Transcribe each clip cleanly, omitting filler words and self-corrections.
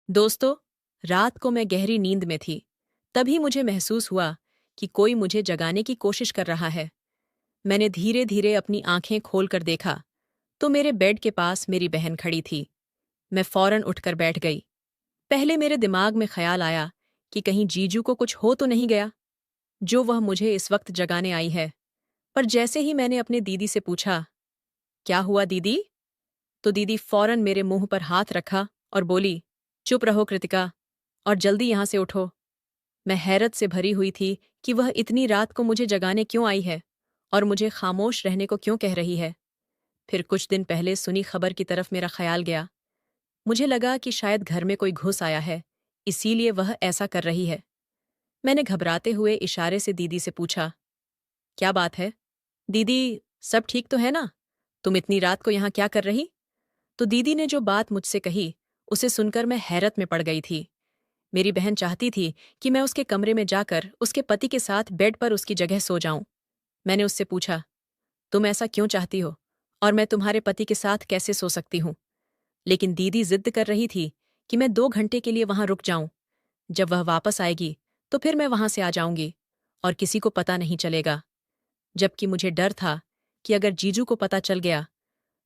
दोस्तों, रात को मैं गहरी नींद में थी। तभी मुझे महसूस हुआ कि कोई मुझे जगाने की कोशिश कर रहा है। मैंने धीरे धीरे अपनी आंखें खोलकर देखा तो मेरे बेड के पास मेरी बहन खड़ी थी। मैं फौरन उठकर बैठ गई। पहले मेरे दिमाग में ख्याल आया कि कहीं जीजू को कुछ हो तो नहीं गया, जो वह मुझे इस वक्त जगाने आई है। पर जैसे ही मैंने अपने दीदी से पूछा, क्या हुआ दीदी? तो दीदी फौरन मेरे मुंह पर हाथ रखा और बोली, चुप रहो कृतिका, और जल्दी यहां से उठो। मैं हैरत से भरी हुई थी कि वह इतनी रात को मुझे जगाने क्यों आई है और मुझे खामोश रहने को क्यों कह रही है। फिर कुछ दिन पहले सुनी खबर की तरफ मेरा ख्याल गया। मुझे लगा कि शायद घर में कोई घुस आया है, इसीलिए वह ऐसा कर रही है। मैंने घबराते हुए इशारे से दीदी से पूछा, क्या बात है दीदी, सब ठीक तो है ना? तुम इतनी रात को यहाँ क्या कर रही? तो दीदी ने जो बात मुझसे कही उसे सुनकर मैं हैरत में पड़ गई थी। मेरी बहन चाहती थी कि मैं उसके कमरे में जाकर उसके पति के साथ बेड पर उसकी जगह सो जाऊं। मैंने उससे पूछा, तुम ऐसा क्यों चाहती हो और मैं तुम्हारे पति के साथ कैसे सो सकती हूं? लेकिन दीदी जिद कर रही थी कि मैं 2 घंटे के लिए वहां रुक जाऊं। जब वह वापस आएगी तो फिर मैं वहां से आ जाऊंगी और किसी को पता नहीं चलेगा। जबकि मुझे डर था कि अगर जीजू को पता चल गया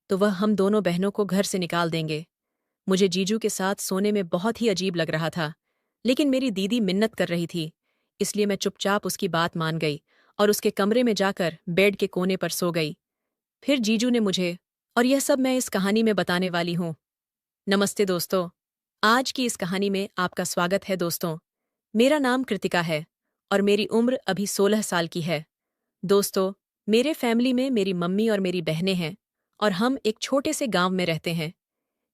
तो वह हम दोनों बहनों को घर से निकाल देंगे। मुझे जीजू के साथ सोने में बहुत ही अजीब लग रहा था, लेकिन मेरी दीदी मिन्नत कर रही थी, इसलिए मैं चुपचाप उसकी बात मान गई और उसके कमरे में जाकर बेड के कोने पर सो गई। फिर जीजू ने मुझे, और यह सब मैं इस कहानी में बताने वाली हूँ। नमस्ते दोस्तों, आज की इस कहानी में आपका स्वागत है दोस्तों। मेरा नाम कृतिका है और मेरी उम्र अभी 16 साल की है। दोस्तों, मेरे फैमिली में मेरी मम्मी और मेरी बहनें हैं और हम एक छोटे से गांव में रहते हैं।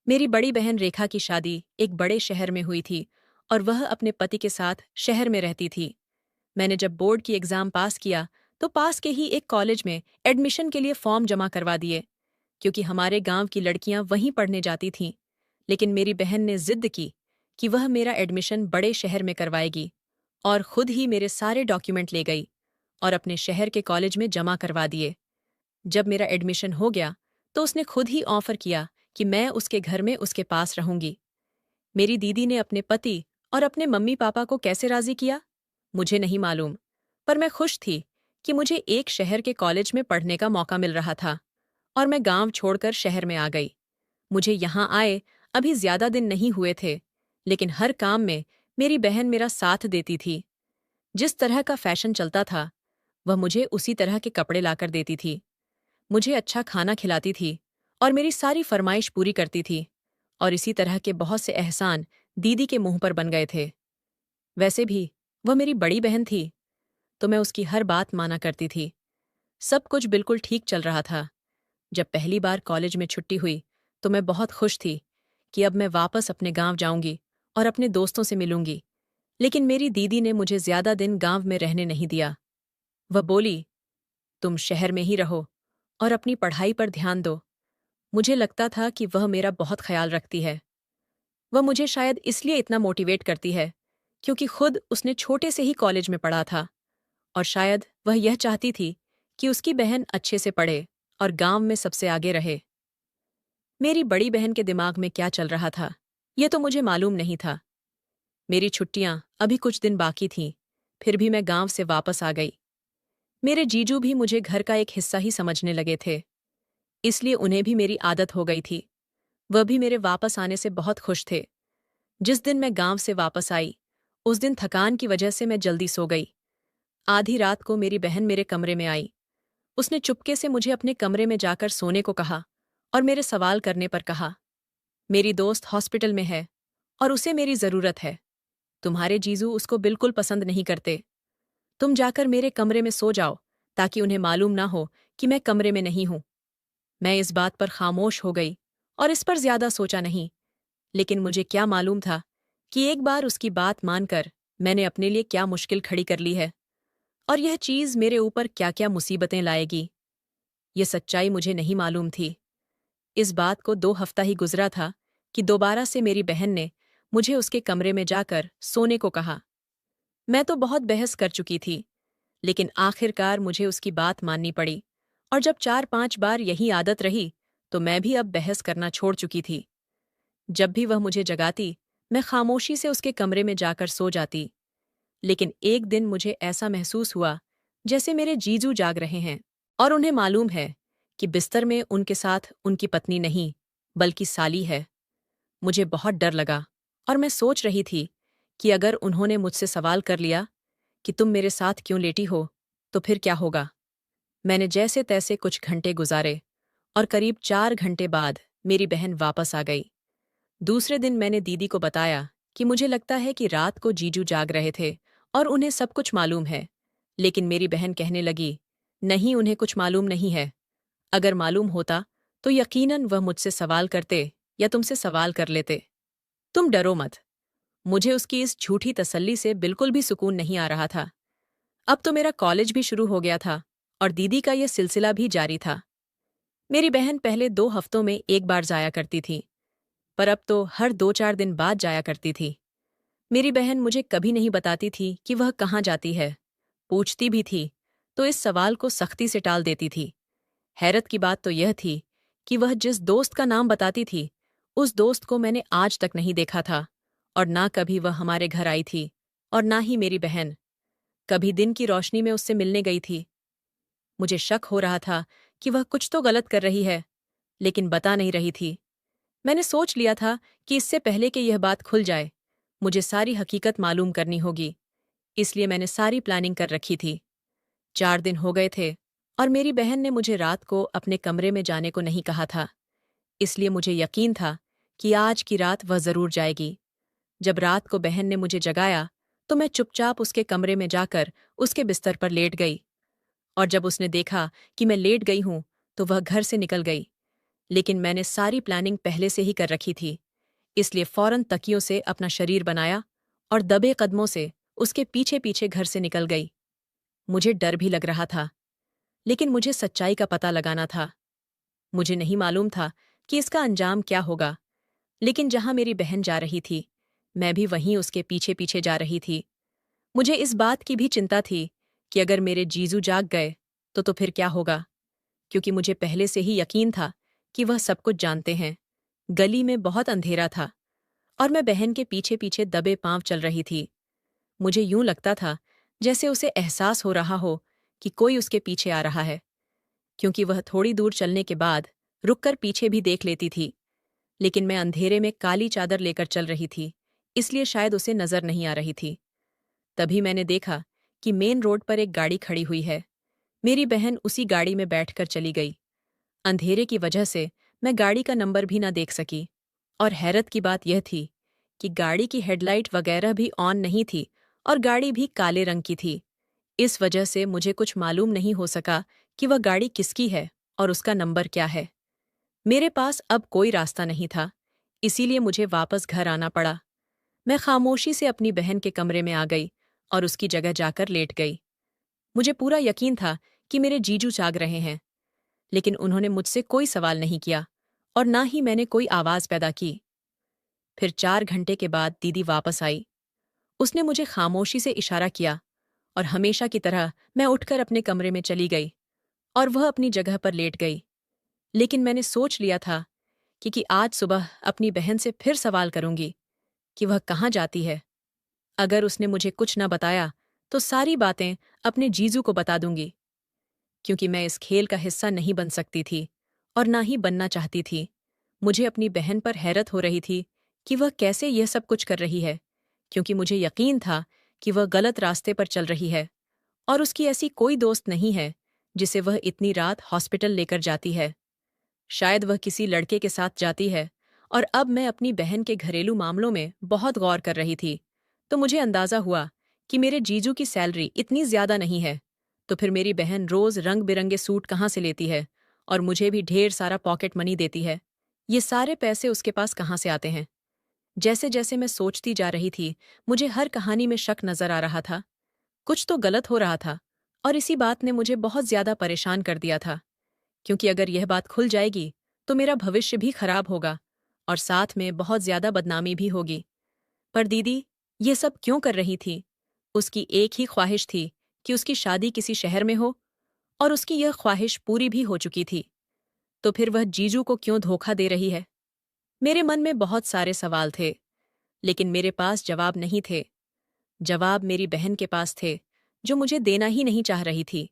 मेरी बड़ी बहन रेखा की शादी एक बड़े शहर में हुई थी और वह अपने पति के साथ शहर में रहती थी। मैंने जब बोर्ड की एग्जाम पास किया तो पास के ही एक कॉलेज में एडमिशन के लिए फॉर्म जमा करवा दिए, क्योंकि हमारे गांव की लड़कियां वहीं पढ़ने जाती थीं। लेकिन मेरी बहन ने जिद की कि वह मेरा एडमिशन बड़े शहर में करवाएगी और खुद ही मेरे सारे डॉक्यूमेंट ले गई और अपने शहर के कॉलेज में जमा करवा दिए। जब मेरा एडमिशन हो गया तो उसने खुद ही ऑफर किया कि मैं उसके घर में उसके पास रहूंगी। मेरी दीदी ने अपने पति और अपने मम्मी पापा को कैसे राजी किया, मुझे नहीं मालूम, पर मैं खुश थी कि मुझे एक शहर के कॉलेज में पढ़ने का मौका मिल रहा था और मैं गांव छोड़कर शहर में आ गई। मुझे यहाँ आए अभी ज्यादा दिन नहीं हुए थे, लेकिन हर काम में मेरी बहन मेरा साथ देती थी। जिस तरह का फैशन चलता था वह मुझे उसी तरह के कपड़े लाकर देती थी, मुझे अच्छा खाना खिलाती थी और मेरी सारी फरमाइश पूरी करती थी। और इसी तरह के बहुत से एहसान दीदी के मुंह पर बन गए थे। वैसे भी वह मेरी बड़ी बहन थी, तो मैं उसकी हर बात माना करती थी। सब कुछ बिल्कुल ठीक चल रहा था। जब पहली बार कॉलेज में छुट्टी हुई तो मैं बहुत खुश थी कि अब मैं वापस अपने गांव जाऊंगी और अपने दोस्तों से मिलूंगी। लेकिन मेरी दीदी ने मुझे ज्यादा दिन गांव में रहने नहीं दिया। वह बोली, तुम शहर में ही रहो और अपनी पढ़ाई पर ध्यान दो। मुझे लगता था कि वह मेरा बहुत ख्याल रखती है। वह मुझे शायद इसलिए इतना मोटिवेट करती है क्योंकि खुद उसने छोटे से ही कॉलेज में पढ़ा था, और शायद वह यह चाहती थी कि उसकी बहन अच्छे से पढ़े और गांव में सबसे आगे रहे। मेरी बड़ी बहन के दिमाग में क्या चल रहा था यह तो मुझे मालूम नहीं था। मेरी छुट्टियां अभी कुछ दिन बाकी थीं, फिर भी मैं गांव से वापस आ गई। मेरे जीजू भी मुझे घर का एक हिस्सा ही समझने लगे थे, इसलिए उन्हें भी मेरी आदत हो गई थी। वह भी मेरे वापस आने से बहुत खुश थे। जिस दिन मैं गांव से वापस आई उस दिन थकान की वजह से मैं जल्दी सो गई। आधी रात को मेरी बहन मेरे कमरे में आई। उसने चुपके से मुझे अपने कमरे में जाकर सोने को कहा और मेरे सवाल करने पर कहा, मेरी दोस्त हॉस्पिटल में है और उसे मेरी जरूरत है। तुम्हारे जीजू उसको बिल्कुल पसंद नहीं करते। तुम जाकर मेरे कमरे में सो जाओ ताकि उन्हें मालूम ना हो कि मैं कमरे में नहीं हूं। मैं इस बात पर खामोश हो गई और इस पर ज्यादा सोचा नहीं। लेकिन मुझे क्या मालूम था कि एक बार उसकी बात मानकर मैंने अपने लिए क्या मुश्किल खड़ी कर ली है और यह चीज मेरे ऊपर क्या क्या मुसीबतें लाएगी। ये सच्चाई मुझे नहीं मालूम थी। इस बात को 2 हफ्ता ही गुजरा था कि दोबारा से मेरी बहन ने मुझे उसके कमरे में जाकर सोने को कहा। मैं तो बहुत बहस कर चुकी थी, लेकिन आखिरकार मुझे उसकी बात माननी पड़ी, और जब 4-5 बार यही आदत रही तो मैं भी अब बहस करना छोड़ चुकी थी। जब भी वह मुझे जगाती मैं खामोशी से उसके कमरे में जाकर सो जाती। लेकिन एक दिन मुझे ऐसा महसूस हुआ जैसे मेरे जीजू जाग रहे हैं और उन्हें मालूम है कि बिस्तर में उनके साथ उनकी पत्नी नहीं, बल्कि साली है। मुझे बहुत डर लगा और मैं सोच रही थी कि अगर उन्होंने मुझसे सवाल कर लिया कि तुम मेरे साथ क्यों लेटी हो, तो फिर क्या होगा। मैंने जैसे तैसे कुछ घंटे गुजारे और करीब 4 घंटे बाद मेरी बहन वापस आ गई। दूसरे दिन मैंने दीदी को बताया कि मुझे लगता है कि रात को जीजू जाग रहे थे और उन्हें सब कुछ मालूम है। लेकिन मेरी बहन कहने लगी, नहीं, उन्हें कुछ मालूम नहीं है। अगर मालूम होता तो यकीनन वह मुझसे सवाल करते या तुमसे सवाल कर लेते। तुम डरो मत। मुझे उसकी इस झूठी तसल्ली से बिल्कुल भी सुकून नहीं आ रहा था। अब तो मेरा कॉलेज भी शुरू हो गया था और दीदी का यह सिलसिला भी जारी था। मेरी बहन पहले 2 हफ्तों में एक बार जाया करती थी, पर अब तो हर 2-4 दिन बाद जाया करती थी। मेरी बहन मुझे कभी नहीं बताती थी कि वह कहाँ जाती है। पूछती भी थी तो इस सवाल को सख्ती से टाल देती थी। हैरत की बात तो यह थी कि वह जिस दोस्त का नाम बताती थी, उस दोस्त को मैंने आज तक नहीं देखा था और ना कभी वह हमारे घर आई थी और ना ही मेरी बहन कभी दिन की रोशनी में उससे मिलने गई थी। मुझे शक हो रहा था कि वह कुछ तो गलत कर रही है, लेकिन बता नहीं रही थी। मैंने सोच लिया था कि इससे पहले कि यह बात खुल जाए, मुझे सारी हकीकत मालूम करनी होगी। इसलिए मैंने सारी प्लानिंग कर रखी थी। 4 दिन हो गए थे और मेरी बहन ने मुझे रात को अपने कमरे में जाने को नहीं कहा था। इसलिए मुझे यकीन था कि आज की रात वह जरूर जाएगी। जब रात को बहन ने मुझे जगाया तो मैं चुपचाप उसके कमरे में जाकर उसके बिस्तर पर लेट गई। और जब उसने देखा कि मैं लेट गई हूं तो वह घर से निकल गई। लेकिन मैंने सारी प्लानिंग पहले से ही कर रखी थी, इसलिए फौरन तकियों से अपना शरीर बनाया और दबे कदमों से उसके पीछे पीछे घर से निकल गई। मुझे डर भी लग रहा था, लेकिन मुझे सच्चाई का पता लगाना था। मुझे नहीं मालूम था कि इसका अंजाम क्या होगा, लेकिन जहां मेरी बहन जा रही थी, मैं भी वहीं उसके पीछे पीछे जा रही थी। मुझे इस बात की भी चिंता थी कि अगर मेरे जीजू जाग गए तो फिर क्या होगा, क्योंकि मुझे पहले से ही यकीन था कि वह सब कुछ जानते हैं। गली में बहुत अंधेरा था और मैं बहन के पीछे पीछे दबे पांव चल रही थी। मुझे यूं लगता था जैसे उसे एहसास हो रहा हो कि कोई उसके पीछे आ रहा है, क्योंकि वह थोड़ी दूर चलने के बाद रुककर पीछे भी देख लेती थी। लेकिन मैं अंधेरे में काली चादर लेकर चल रही थी, इसलिए शायद उसे नजर नहीं आ रही थी। तभी मैंने देखा कि मेन रोड पर एक गाड़ी खड़ी हुई है। मेरी बहन उसी गाड़ी में बैठकर चली गई। अंधेरे की वजह से मैं गाड़ी का नंबर भी ना देख सकी। और हैरत की बात यह थी कि गाड़ी की हेडलाइट वगैरह भी ऑन नहीं थी और गाड़ी भी काले रंग की थी। इस वजह से मुझे कुछ मालूम नहीं हो सका कि वह गाड़ी किसकी है और उसका नंबर क्या है। मेरे पास अब कोई रास्ता नहीं था, इसीलिए मुझे वापस घर आना पड़ा। मैं खामोशी से अपनी बहन के कमरे में आ गई और उसकी जगह जाकर लेट गई। मुझे पूरा यकीन था कि मेरे जीजू जाग रहे हैं, लेकिन उन्होंने मुझसे कोई सवाल नहीं किया और ना ही मैंने कोई आवाज पैदा की। फिर 4 घंटे के बाद दीदी वापस आई। उसने मुझे खामोशी से इशारा किया और हमेशा की तरह मैं उठकर अपने कमरे में चली गई और वह अपनी जगह पर लेट गई। लेकिन मैंने सोच लिया था कि आज सुबह अपनी बहन से फिर सवाल करूंगी कि वह कहाँ जाती है। अगर उसने मुझे कुछ न बताया तो सारी बातें अपने जीजू को बता दूंगी, क्योंकि मैं इस खेल का हिस्सा नहीं बन सकती थी और ना ही बनना चाहती थी। मुझे अपनी बहन पर हैरत हो रही थी कि वह कैसे यह सब कुछ कर रही है, क्योंकि मुझे यकीन था कि वह गलत रास्ते पर चल रही है और उसकी ऐसी कोई दोस्त नहीं है जिसे वह इतनी रात हॉस्पिटल लेकर जाती है। शायद वह किसी लड़के के साथ जाती है। और अब मैं अपनी बहन के घरेलू मामलों में बहुत गौर कर रही थी, तो मुझे अंदाजा हुआ कि मेरे जीजू की सैलरी इतनी ज्यादा नहीं है, तो फिर मेरी बहन रोज रंग बिरंगे सूट कहाँ से लेती है और मुझे भी ढेर सारा पॉकेट मनी देती है। ये सारे पैसे उसके पास कहाँ से आते हैं। जैसे जैसे मैं सोचती जा रही थी, मुझे हर कहानी में शक नजर आ रहा था। कुछ तो गलत हो रहा था और इसी बात ने मुझे बहुत ज्यादा परेशान कर दिया था, क्योंकि अगर यह बात खुल जाएगी तो मेरा भविष्य भी खराब होगा और साथ में बहुत ज्यादा बदनामी भी होगी। पर दीदी ये सब क्यों कर रही थी? उसकी एक ही ख्वाहिश थी कि उसकी शादी किसी शहर में हो, और उसकी यह ख्वाहिश पूरी भी हो चुकी थी। तो फिर वह जीजू को क्यों धोखा दे रही है? मेरे मन में बहुत सारे सवाल थे। लेकिन मेरे पास जवाब नहीं थे। जवाब मेरी बहन के पास थे, जो मुझे देना ही नहीं चाह रही थी।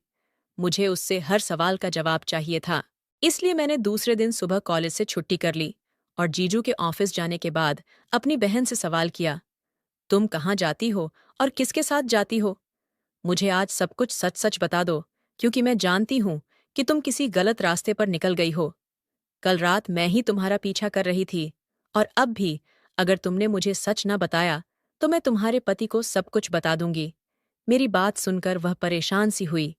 मुझे उससे हर सवाल का जवाब चाहिए था। इसलिए मैंने दूसरे दिन सुबह कॉलेज से छुट्टी कर ली और जीजू के ऑफिस जाने के बाद अपनी बहन से सवाल किया, तुम कहाँ जाती हो और किसके साथ जाती हो? मुझे आज सब कुछ सच सच बता दो, क्योंकि मैं जानती हूँ कि तुम किसी गलत रास्ते पर निकल गई हो। कल रात मैं ही तुम्हारा पीछा कर रही थी, और अब भी अगर तुमने मुझे सच न बताया तो मैं तुम्हारे पति को सब कुछ बता दूंगी। मेरी बात सुनकर वह परेशान सी हुई,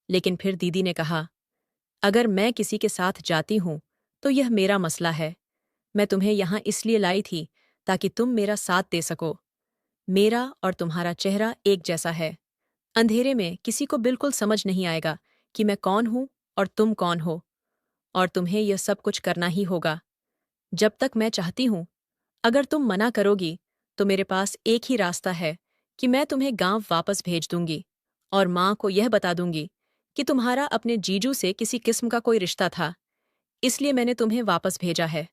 लेकिन फिर दीदी ने कहा, अगर मैं किसी के साथ जाती हूँ तो यह मेरा मसला है। मैं तुम्हें यहाँ इसलिए लाई थी ताकि तुम मेरा साथ दे सको। मेरा और तुम्हारा चेहरा एक जैसा है। अंधेरे में किसी को बिल्कुल समझ नहीं आएगा कि मैं कौन हूँ और तुम कौन हो, और तुम्हें यह सब कुछ करना ही होगा जब तक मैं चाहती हूँ। अगर तुम मना करोगी तो मेरे पास एक ही रास्ता है कि मैं तुम्हें गांव वापस भेज दूंगी और माँ को यह बता दूंगी कि तुम्हारा अपने जीजू से किसी किस्म का कोई रिश्ता था, इसलिए मैंने तुम्हें वापस भेजा है।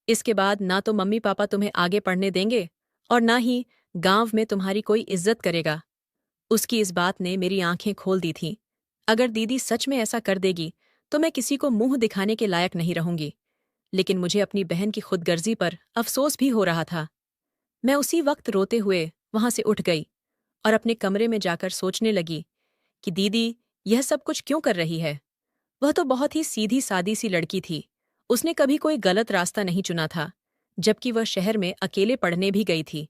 इसके बाद ना तो मम्मी पापा तुम्हें आगे पढ़ने देंगे और ना ही गांव में तुम्हारी कोई इज्जत करेगा। उसकी इस बात ने मेरी आंखें खोल दी थीं। अगर दीदी सच में ऐसा कर देगी तो मैं किसी को मुंह दिखाने के लायक नहीं रहूंगी। लेकिन मुझे अपनी बहन की खुदगर्जी पर अफसोस भी हो रहा था। मैं उसी वक्त रोते हुए वहां से उठ गई और अपने कमरे में जाकर सोचने लगी कि दीदी यह सब कुछ क्यों कर रही है। वह तो बहुत ही सीधी सादी सी लड़की थी। उसने कभी कोई गलत रास्ता नहीं चुना था, जबकि वह शहर में अकेले पढ़ने भी गई थी।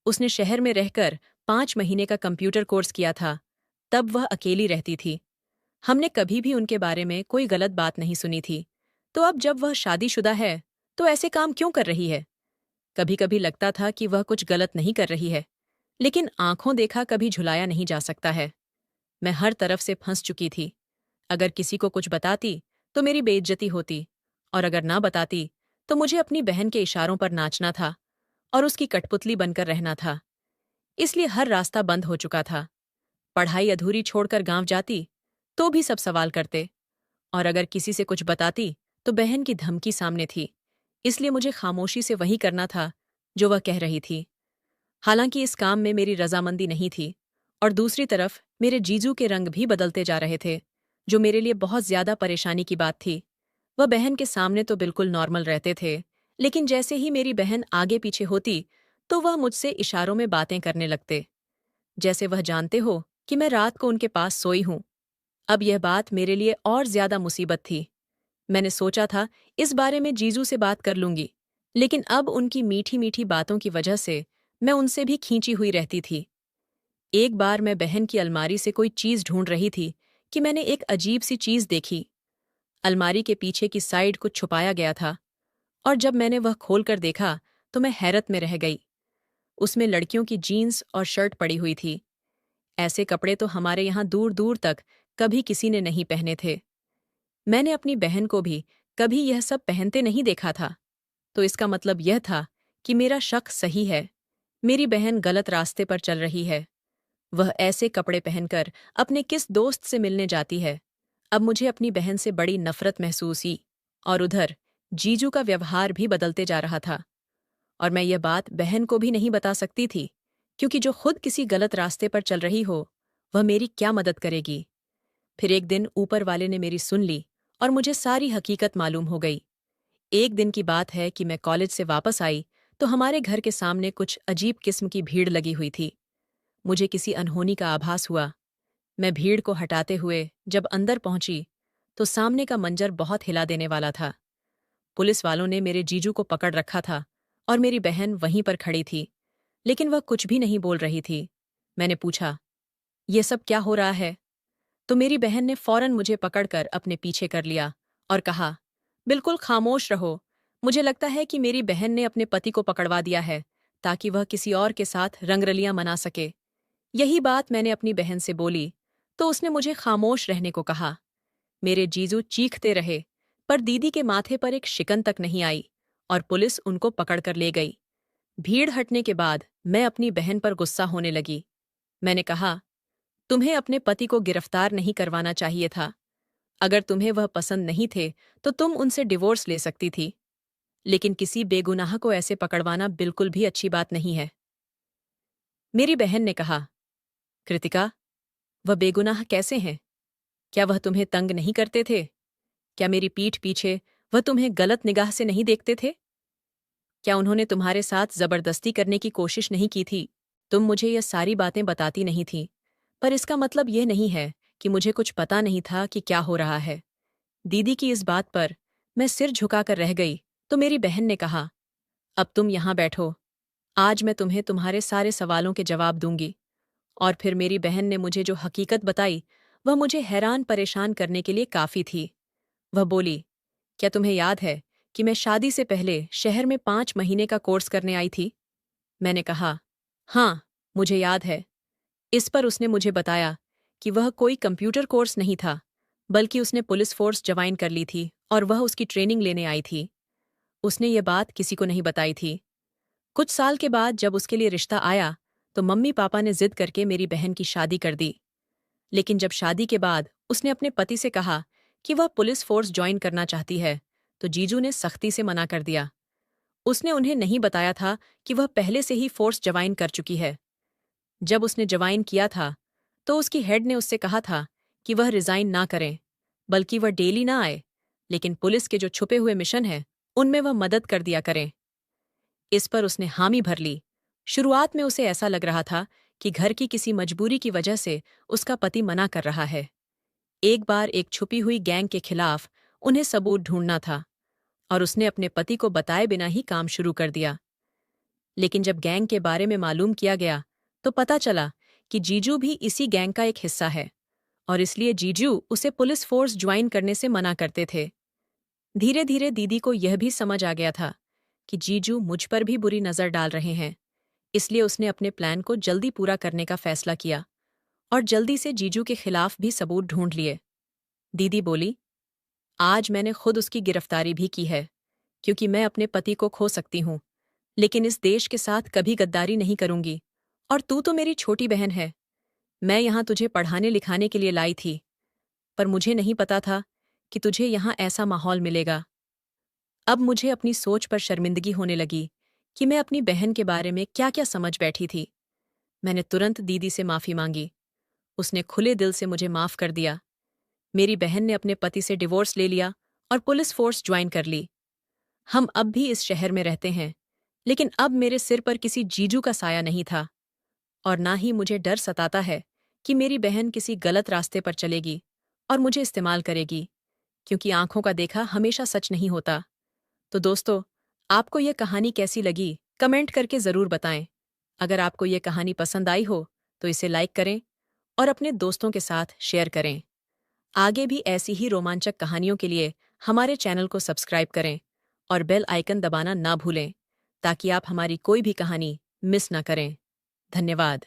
उसने शहर में रहकर 5 महीने का कंप्यूटर कोर्स किया था। तब वह अकेली रहती थी। हमने कभी भी उनके बारे में कोई गलत बात नहीं सुनी थी। तो अब जब वह शादीशुदा है तो ऐसे काम क्यों कर रही है? कभी कभी लगता था कि वह कुछ गलत नहीं कर रही है, लेकिन आंखों देखा कभी झुलाया नहीं जा सकता है। मैं हर तरफ से फंस चुकी थी। अगर किसी को कुछ बताती तो मेरी बेइज्जती होती, और अगर ना बताती तो मुझे अपनी बहन के इशारों पर नाचना था और उसकी कठपुतली बनकर रहना था। इसलिए हर रास्ता बंद हो चुका था। पढ़ाई अधूरी छोड़कर गांव जाती तो भी सब सवाल करते, और अगर किसी से कुछ बताती तो बहन की धमकी सामने थी। इसलिए मुझे खामोशी से वही करना था जो वह कह रही थी। हालांकि इस काम में मेरी रजामंदी नहीं थी, और दूसरी तरफ मेरे जीजू के रंग भी बदलते जा रहे थे, जो मेरे लिए बहुत ज्यादा परेशानी की बात थी। वह बहन के सामने तो बिल्कुल नॉर्मल रहते थे, लेकिन जैसे ही मेरी बहन आगे पीछे होती तो वह मुझसे इशारों में बातें करने लगते, जैसे वह जानते हो कि मैं रात को उनके पास सोई हूं। अब यह बात मेरे लिए और ज्यादा मुसीबत थी। मैंने सोचा था इस बारे में जीजू से बात कर लूंगी, लेकिन अब उनकी मीठी मीठी बातों की वजह से मैं उनसे भी खींची हुई रहती थी। एक बार मैं बहन की अलमारी से कोई चीज ढूंढ रही थी कि मैंने एक अजीब सी चीज देखी। अलमारी के पीछे की साइड कुछ छुपाया गया था, और जब मैंने वह खोलकर देखा तो मैं हैरत में रह गई। उसमें लड़कियों की जीन्स और शर्ट पड़ी हुई थी। ऐसे कपड़े तो हमारे यहाँ दूर दूर तक कभी किसी ने नहीं पहने थे। मैंने अपनी बहन को भी कभी यह सब पहनते नहीं देखा था। तो इसका मतलब यह था कि मेरा शक सही है। मेरी बहन गलत रास्ते पर चल रही है। वह ऐसे कपड़े पहनकर अपने किस दोस्त से मिलने जाती है। अब मुझे अपनी बहन से बड़ी नफरत महसूस हुई, और उधर जीजू का व्यवहार भी बदलते जा रहा था। और मैं यह बात बहन को भी नहीं बता सकती थी, क्योंकि जो खुद किसी गलत रास्ते पर चल रही हो वह मेरी क्या मदद करेगी। फिर एक दिन ऊपर वाले ने मेरी सुन ली और मुझे सारी हकीकत मालूम हो गई। एक दिन की बात है कि मैं कॉलेज से वापस आई तो हमारे घर के सामने कुछ अजीब किस्म की भीड़ लगी हुई थी। मुझे किसी अनहोनी का आभास हुआ। मैं भीड़ को हटाते हुए जब अंदर पहुंची तो सामने का मंजर बहुत हिला देने वाला था। पुलिस वालों ने मेरे जीजू को पकड़ रखा था और मेरी बहन वहीं पर खड़ी थी, लेकिन वह कुछ भी नहीं बोल रही थी। मैंने पूछा, ये सब क्या हो रहा है? तो मेरी बहन ने फौरन मुझे पकड़कर अपने पीछे कर लिया और कहा, बिल्कुल खामोश रहो। मुझे लगता है कि मेरी बहन ने अपने पति को पकड़वा दिया है ताकि वह किसी और के साथ रंगरलियां मना सके। यही बात मैंने अपनी बहन से बोली तो उसने मुझे खामोश रहने को कहा। मेरे जीजू चीखते रहे, पर दीदी के माथे पर एक शिकन तक नहीं आई और पुलिस उनको पकड़कर ले गई। भीड़ हटने के बाद मैं अपनी बहन पर गुस्सा होने लगी। मैंने कहा, तुम्हें अपने पति को गिरफ्तार नहीं करवाना चाहिए था। अगर तुम्हें वह पसंद नहीं थे तो तुम उनसे डिवोर्स ले सकती थी। लेकिन किसी बेगुनाह को ऐसे पकड़वाना बिल्कुल भी अच्छी बात नहीं है। मेरी बहन ने कहा, कृतिका, वह बेगुनाह कैसे हैं? क्या वह तुम्हें तंग नहीं करते थे? क्या मेरी पीठ पीछे वह तुम्हें गलत निगाह से नहीं देखते थे? क्या उन्होंने तुम्हारे साथ जबरदस्ती करने की कोशिश नहीं की थी? तुम मुझे यह सारी बातें बताती नहीं थी, पर इसका मतलब यह नहीं है कि मुझे कुछ पता नहीं था कि क्या हो रहा है। दीदी की इस बात पर मैं सिर झुकाकर रह गई तो मेरी बहन ने कहा, अब तुम यहां बैठो, आज मैं तुम्हें तुम्हारे सारे सवालों के जवाब दूंगी। और फिर मेरी बहन ने मुझे जो हकीकत बताई वह मुझे हैरान परेशान करने के लिए काफी थी। वह बोली, क्या तुम्हें याद है कि मैं शादी से पहले शहर में 5 महीने का कोर्स करने आई थी? मैंने कहा, हाँ, मुझे याद है। इस पर उसने मुझे बताया कि वह कोई कंप्यूटर कोर्स नहीं था, बल्कि उसने पुलिस फोर्स ज्वाइन कर ली थी और वह उसकी ट्रेनिंग लेने आई थी। उसने ये बात किसी को नहीं बताई थी। कुछ साल के बाद जब उसके लिए रिश्ता आया तो मम्मी पापा ने जिद करके मेरी बहन की शादी कर दी। लेकिन जब शादी के बाद उसने अपने पति से कहा कि वह पुलिस फोर्स ज्वाइन करना चाहती है, तो जीजू ने सख्ती से मना कर दिया। उसने उन्हें नहीं बताया था कि वह पहले से ही फोर्स ज्वाइन कर चुकी है। जब उसने ज्वाइन किया था तो उसकी हेड ने उससे कहा था कि वह रिजाइन ना करें, बल्कि वह डेली ना आए, लेकिन पुलिस के जो छुपे हुए मिशन हैं उनमें वह मदद कर दिया करें। इस पर उसने हामी भर ली। शुरुआत में उसे ऐसा लग रहा था कि घर की किसी मजबूरी की वजह से उसका पति मना कर रहा है। एक बार एक छुपी हुई गैंग के खिलाफ उन्हें सबूत ढूंढना था और उसने अपने पति को बताए बिना ही काम शुरू कर दिया। लेकिन जब गैंग के बारे में मालूम किया गया तो पता चला कि जीजू भी इसी गैंग का एक हिस्सा है और इसलिए जीजू उसे पुलिस फोर्स ज्वाइन करने से मना करते थे। धीरे धीरे दीदी को यह भी समझ आ गया था कि जीजू मुझ पर भी बुरी नजर डाल रहे हैं, इसलिए उसने अपने प्लान को जल्दी पूरा करने का फैसला किया और जल्दी से जीजू के खिलाफ भी सबूत ढूंढ लिए। दीदी बोली, आज मैंने खुद उसकी गिरफ्तारी भी की है, क्योंकि मैं अपने पति को खो सकती हूँ, लेकिन इस देश के साथ कभी गद्दारी नहीं करूंगी। और तू तो मेरी छोटी बहन है। मैं यहाँ तुझे पढ़ाने लिखाने के लिए लाई थी, पर मुझे नहीं पता था कि तुझे यहाँ ऐसा माहौल मिलेगा। अब मुझे अपनी सोच पर शर्मिंदगी होने लगी कि मैं अपनी बहन के बारे में क्या क्या समझ बैठी थी। मैंने तुरंत दीदी से माफी मांगी। उसने खुले दिल से मुझे माफ कर दिया। मेरी बहन ने अपने पति से डिवोर्स ले लिया और पुलिस फोर्स ज्वाइन कर ली। हम अब भी इस शहर में रहते हैं, लेकिन अब मेरे सिर पर किसी जीजू का साया नहीं था और ना ही मुझे डर सताता है कि मेरी बहन किसी गलत रास्ते पर चलेगी और मुझे इस्तेमाल करेगी, क्योंकि आंखों का देखा हमेशा सच नहीं होता। तो दोस्तों, आपको यह कहानी कैसी लगी, कमेंट करके ज़रूर बताएं। अगर आपको यह कहानी पसंद आई हो तो इसे लाइक करें और अपने दोस्तों के साथ शेयर करें। आगे भी ऐसी ही रोमांचक कहानियों के लिए हमारे चैनल को सब्सक्राइब करें और बेल आइकन दबाना ना भूलें, ताकि आप हमारी कोई भी कहानी मिस ना करें। धन्यवाद।